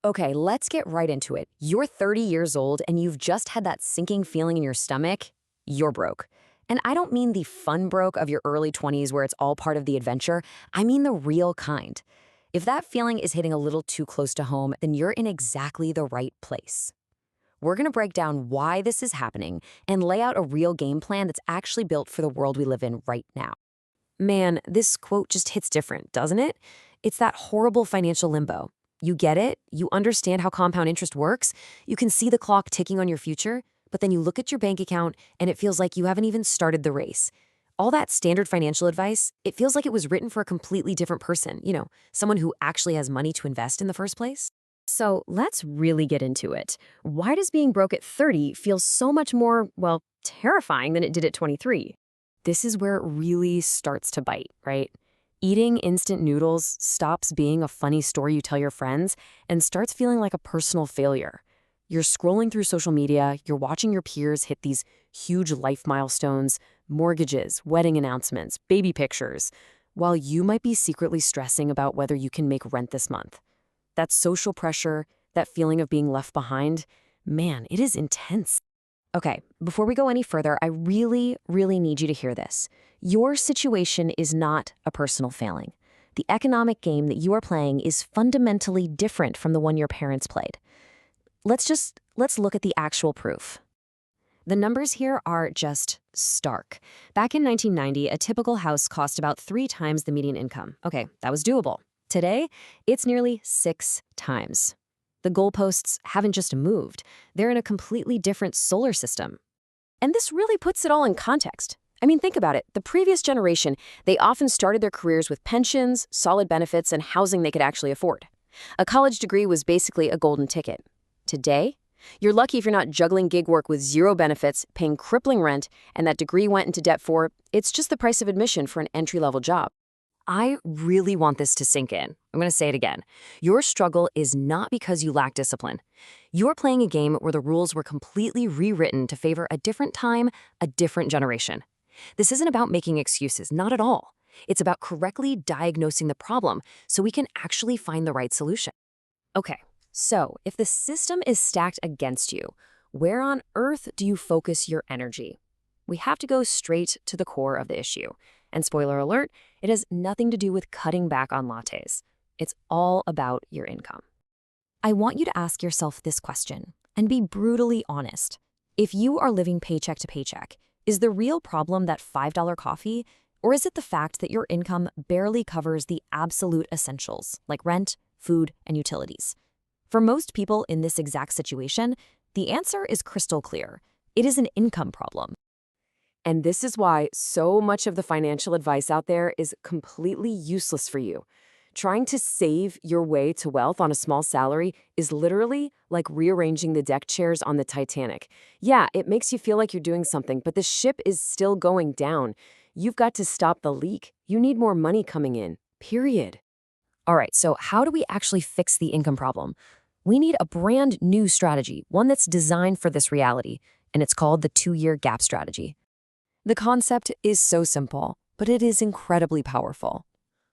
Okay, let's get right into it. You're 30 years old and you've just had that sinking feeling in your stomach. You're broke. And I don't mean the fun broke of your early 20s where it's all part of the adventure. I mean the real kind. If that feeling is hitting a little too close to home, then you're in exactly the right place. We're going to break down why this is happening and lay out a real game plan that's actually built for the world we live in right now. Man, this quote just hits different, doesn't it? It's that horrible financial limbo. You get it, you understand how compound interest works, you can see the clock ticking on your future, but then you look at your bank account and it feels like you haven't even started the race. All that standard financial advice, it feels like it was written for a completely different person, someone who actually has money to invest in the first place. So let's really get into it. Why does being broke at 30 feel so much more, well, terrifying than it did at 23? This is where it really starts to bite, right? Eating instant noodles stops being a funny story you tell your friends and starts feeling like a personal failure. You're scrolling through social media, you're watching your peers hit these huge life milestones, mortgages, wedding announcements, baby pictures, while you might be secretly stressing about whether you can make rent this month. That social pressure, that feeling of being left behind, man, it is intense. Okay, before we go any further, I really, really need you to hear this. Your situation is not a personal failing. The economic game that you are playing is fundamentally different from the one your parents played. Let's look at the actual proof. The numbers here are just stark. Back in 1990, a typical house cost about 3 times the median income. Okay, that was doable. Today, it's nearly 6 times. The goalposts haven't just moved, they're in a completely different solar system. And this really puts it all in context. I mean, think about it. The previous generation, they often started their careers with pensions, solid benefits, and housing they could actually afford. A college degree was basically a golden ticket. Today, you're lucky if you're not juggling gig work with 0 benefits, paying crippling rent, and that degree went into debt for, it's just the price of admission for an entry-level job. I really want this to sink in. I'm going to say it again. Your struggle is not because you lack discipline. You're playing a game where the rules were completely rewritten to favor a different time, a different generation. This isn't about making excuses, not at all. It's about correctly diagnosing the problem so we can actually find the right solution. Okay, so if the system is stacked against you, where on earth do you focus your energy? We have to go straight to the core of the issue. And spoiler alert, it has nothing to do with cutting back on lattes. It's all about your income. I want you to ask yourself this question and be brutally honest. If you are living paycheck to paycheck, is the real problem that $5 coffee, or is it the fact that your income barely covers the absolute essentials like rent, food, and utilities? For most people in this exact situation, the answer is crystal clear. It is an income problem. And this is why so much of the financial advice out there is completely useless for you. Trying to save your way to wealth on a small salary is literally like rearranging the deck chairs on the Titanic. Yeah, it makes you feel like you're doing something, but the ship is still going down. You've got to stop the leak. You need more money coming in, period. All right, so how do we actually fix the income problem? We need a brand new strategy, one that's designed for this reality, and it's called the 2-year gap strategy. The concept is so simple, but it is incredibly powerful.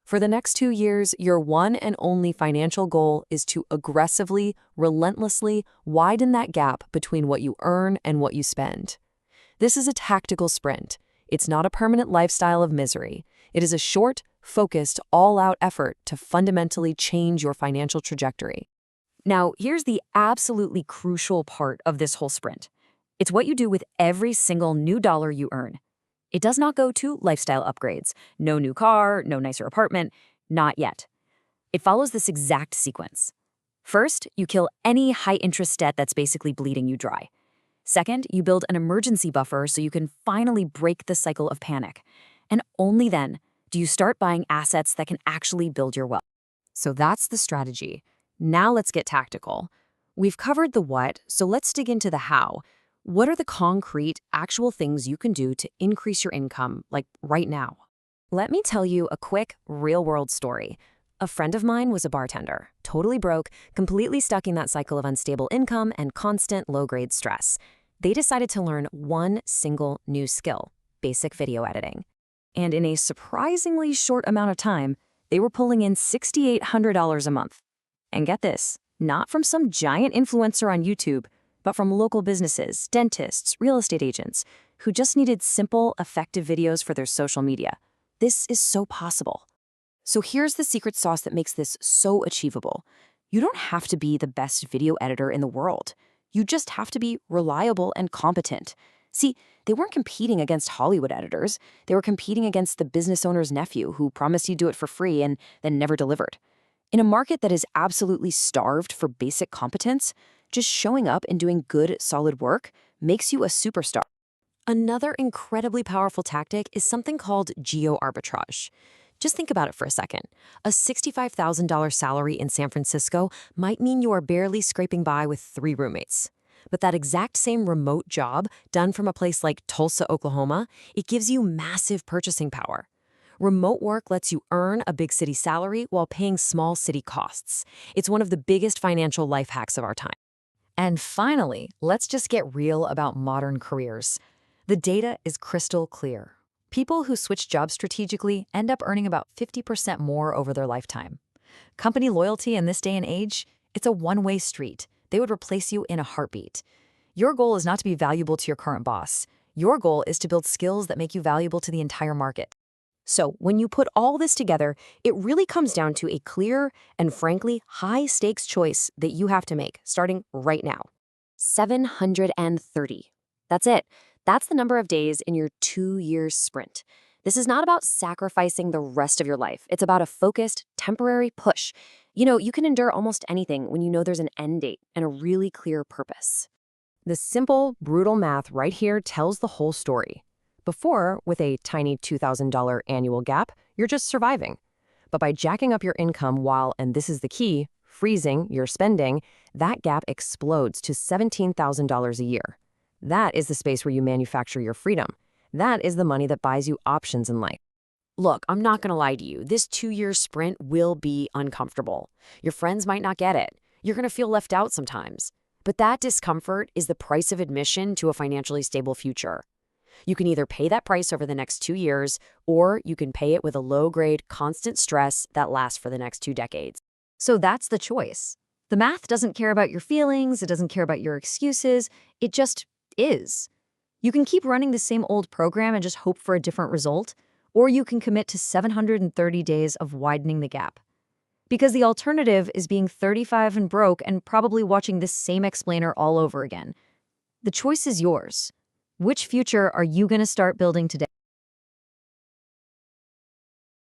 For the next 2 years, your one and only financial goal is to aggressively, relentlessly widen that gap between what you earn and what you spend. This is a tactical sprint. It's not a permanent lifestyle of misery. It is a short, focused, all-out effort to fundamentally change your financial trajectory. Now, here's the absolutely crucial part of this whole sprint. It's what you do with every single new dollar you earn. It does not go to lifestyle upgrades. No new car, no nicer apartment, not yet. It follows this exact sequence. First, you kill any high-interest debt that's basically bleeding you dry. Second, you build an emergency buffer so you can finally break the cycle of panic. And only then do you start buying assets that can actually build your wealth. So that's the strategy. Now let's get tactical. We've covered the what, so let's dig into the how. What are the concrete, actual things you can do to increase your income, like right now? Let me tell you a quick, real-world story. A friend of mine was a bartender, totally broke, completely stuck in that cycle of unstable income and constant low-grade stress. They decided to learn one single new skill, basic video editing. And in a surprisingly short amount of time, they were pulling in $6,800 a month. And get this, Not from some giant influencer on YouTube, but from local businesses, dentists, real estate agents, who just needed simple, effective videos for their social media. This is so possible. So here's the secret sauce that makes this so achievable. You don't have to be the best video editor in the world. You just have to be reliable and competent. See, they weren't competing against Hollywood editors. They were competing against the business owner's nephew who promised he'd do it for free and then never delivered. In a market that is absolutely starved for basic competence, just showing up and doing good, solid work makes you a superstar. Another incredibly powerful tactic is something called geo-arbitrage. Just think about it for a second. A $65,000 salary in San Francisco might mean you are barely scraping by with 3 roommates. But that exact same remote job, done from a place like Tulsa, Oklahoma, it gives you massive purchasing power. Remote work lets you earn a big city salary while paying small city costs. It's one of the biggest financial life hacks of our time. And finally, let's just get real about modern careers. The data is crystal clear. People who switch jobs strategically end up earning about 50% more over their lifetime. Company loyalty in this day and age, it's a one-way street. They would replace you in a heartbeat. Your goal is not to be valuable to your current boss. Your goal is to build skills that make you valuable to the entire market. So when you put all this together, it really comes down to a clear and frankly high-stakes choice that you have to make, starting right now. 730. That's it. That's the number of days in your 2-year sprint. This is not about sacrificing the rest of your life. It's about a focused, temporary push. You can endure almost anything when you know there's an end date and a really clear purpose. The simple, brutal math right here tells the whole story. Before, with a tiny $2,000 annual gap, you're just surviving. But by jacking up your income while, and this is the key, freezing your spending, that gap explodes to $17,000 a year. That is the space where you manufacture your freedom. That is the money that buys you options in life. Look, I'm not going to lie to you. This 2-year sprint will be uncomfortable. Your friends might not get it. You're going to feel left out sometimes. But that discomfort is the price of admission to a financially stable future. You can either pay that price over the next 2 years, or you can pay it with a low-grade, constant stress that lasts for the next 2 decades. So that's the choice. The math doesn't care about your feelings. It doesn't care about your excuses. It just is. You can keep running the same old program and just hope for a different result, or you can commit to 730 days of widening the gap. Because the alternative is being 35 and broke and probably watching this same explainer all over again. The choice is yours. Which future are you going to start building today?